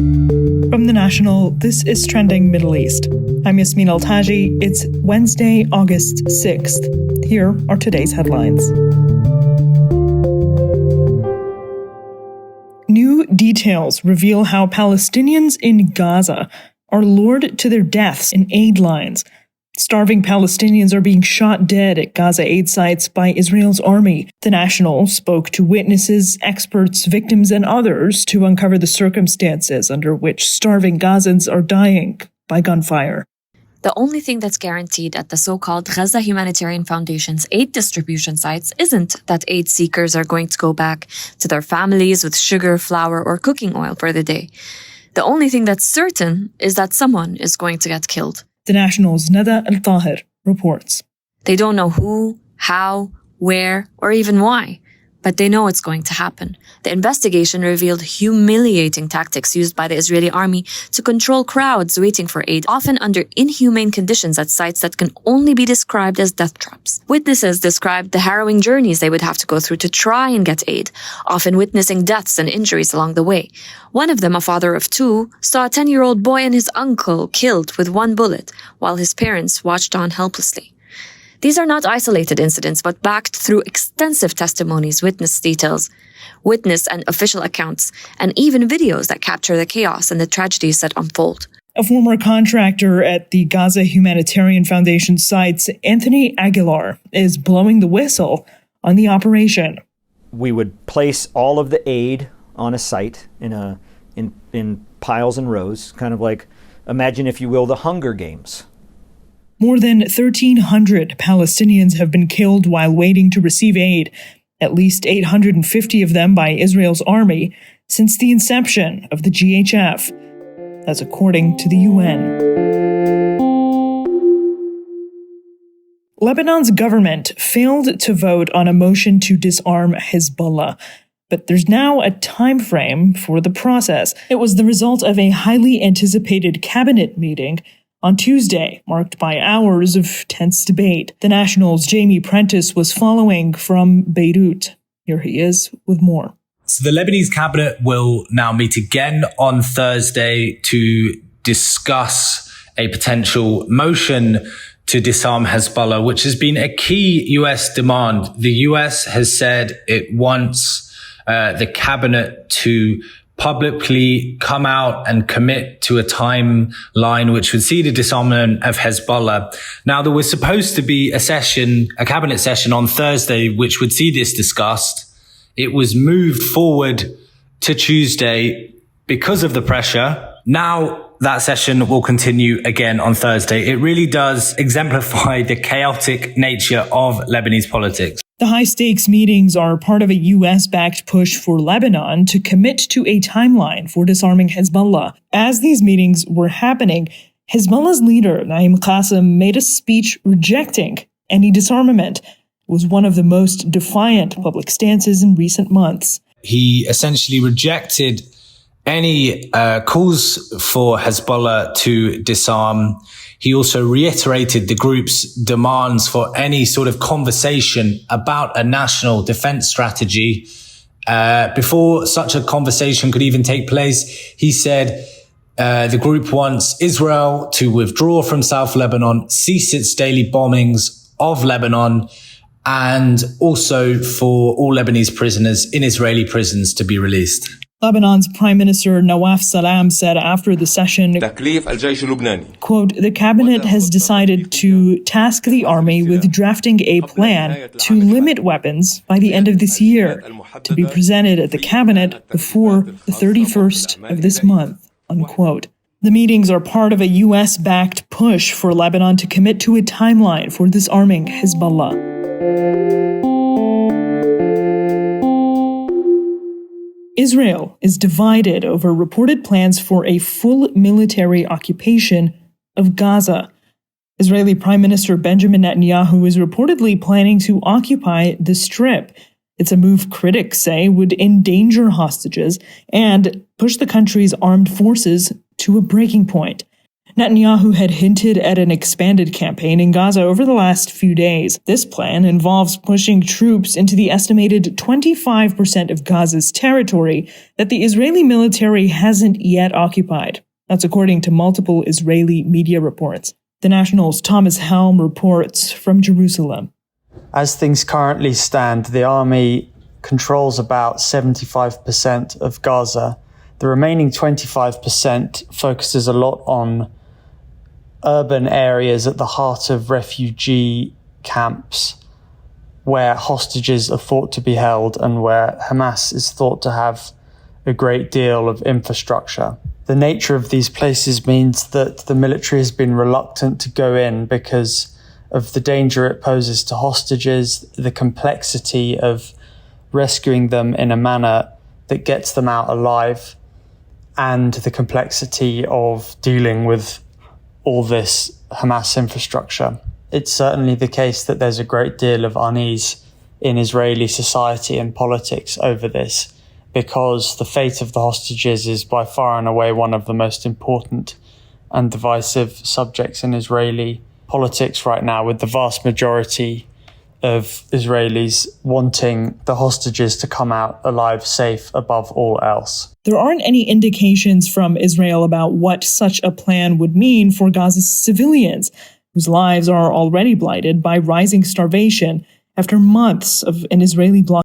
From The National, this is Trending Middle East. I'm Yasmin Al-Taji. It's Wednesday, August 6th. Here are today's headlines. New details reveal how Palestinians in Gaza are lured to their deaths in aid lines. Starving Palestinians are being shot dead at Gaza aid sites by Israel's army. The National spoke to witnesses, experts, victims, and others to uncover the circumstances under which starving Gazans are dying by gunfire. The only thing that's guaranteed at the so-called Gaza Humanitarian Foundation's aid distribution sites isn't that aid seekers are going to go back to their families with sugar, flour, or cooking oil for the day. The only thing that's certain is that someone is going to get killed. The National's Nada AlTaher reports. They don't know who, how, where, or even why, but they know it's going to happen. The investigation revealed humiliating tactics used by the Israeli army to control crowds waiting for aid, often under inhumane conditions at sites that can only be described as death traps. Witnesses described the harrowing journeys they would have to go through to try and get aid, often witnessing deaths and injuries along the way. One of them, a father of two, saw a 10-year-old boy and his uncle killed with one bullet, while his parents watched on helplessly. These are not isolated incidents, but backed through extensive testimonies, witness details, witness and official accounts, and even videos that capture the chaos and the tragedies that unfold. A former contractor at the Gaza Humanitarian Foundation sites, Anthony Aguilar, is blowing the whistle on the operation. We would place all of the aid on a site in piles and rows, kind of like, imagine, if you will, the Hunger Games. More than 1,300 Palestinians have been killed while waiting to receive aid, at least 850 of them by Israel's army, since the inception of the GHF. That's according to the UN. Lebanon's government failed to vote on a motion to disarm Hezbollah, but there's now a time frame for the process. It was the result of a highly anticipated cabinet meeting on Tuesday, marked by hours of tense debate. The National's Jamie Prentis was following from Beirut. Here he is with more. So the Lebanese cabinet will now meet again on Thursday to discuss a potential motion to disarm Hezbollah, which has been a key US demand. The US has said it wants the cabinet to publicly come out and commit to a timeline which would see the disarmament of Hezbollah. Now, there was supposed to be a cabinet session on Thursday, which would see this discussed. It was moved forward to Tuesday because of the pressure. Now that session will continue again on Thursday. It really does exemplify the chaotic nature of Lebanese politics. The high-stakes meetings are part of a U.S.-backed push for Lebanon to commit to a timeline for disarming Hezbollah. As these meetings were happening, Hezbollah's leader, Naim Qassem, made a speech rejecting any disarmament. It was one of the most defiant public stances in recent months. He essentially rejected any calls for Hezbollah to disarm. He also reiterated the group's demands for any sort of conversation about a national defense strategy. Before such a conversation could even take place, he said the group wants Israel to withdraw from South Lebanon, cease its daily bombings of Lebanon, and also for all Lebanese prisoners in Israeli prisons to be released. Lebanon's Prime Minister Nawaf Salam said after the session, quote, the cabinet has decided to task the army with drafting a plan to limit weapons by the end of this year, to be presented at the cabinet before the 31st of this month, unquote. The meetings are part of a U.S.-backed push for Lebanon to commit to a timeline for disarming Hezbollah. Israel is divided over reported plans for a full military occupation of Gaza. Israeli Prime Minister Benjamin Netanyahu is reportedly planning to occupy the Strip. It's a move critics say would endanger hostages and push the country's armed forces to a breaking point. Netanyahu had hinted at an expanded campaign in Gaza over the last few days. This plan involves pushing troops into the estimated 25% of Gaza's territory that the Israeli military hasn't yet occupied. That's according to multiple Israeli media reports. The National's Thomas Helm reports from Jerusalem. As things currently stand, the army controls about 75% of Gaza. The remaining 25% focuses a lot on urban areas at the heart of refugee camps where hostages are thought to be held and where Hamas is thought to have a great deal of infrastructure. The nature of these places means that the military has been reluctant to go in because of the danger it poses to hostages, the complexity of rescuing them in a manner that gets them out alive, and the complexity of dealing with all this Hamas infrastructure. It's certainly the case that there's a great deal of unease in Israeli society and politics over this, because the fate of the hostages is by far and away one of the most important and divisive subjects in Israeli politics right now, with the vast majority of Israelis wanting the hostages to come out alive, safe above all else. There aren't any indications from Israel about what such a plan would mean for Gaza's civilians, whose lives are already blighted by rising starvation after months of an Israeli blockade.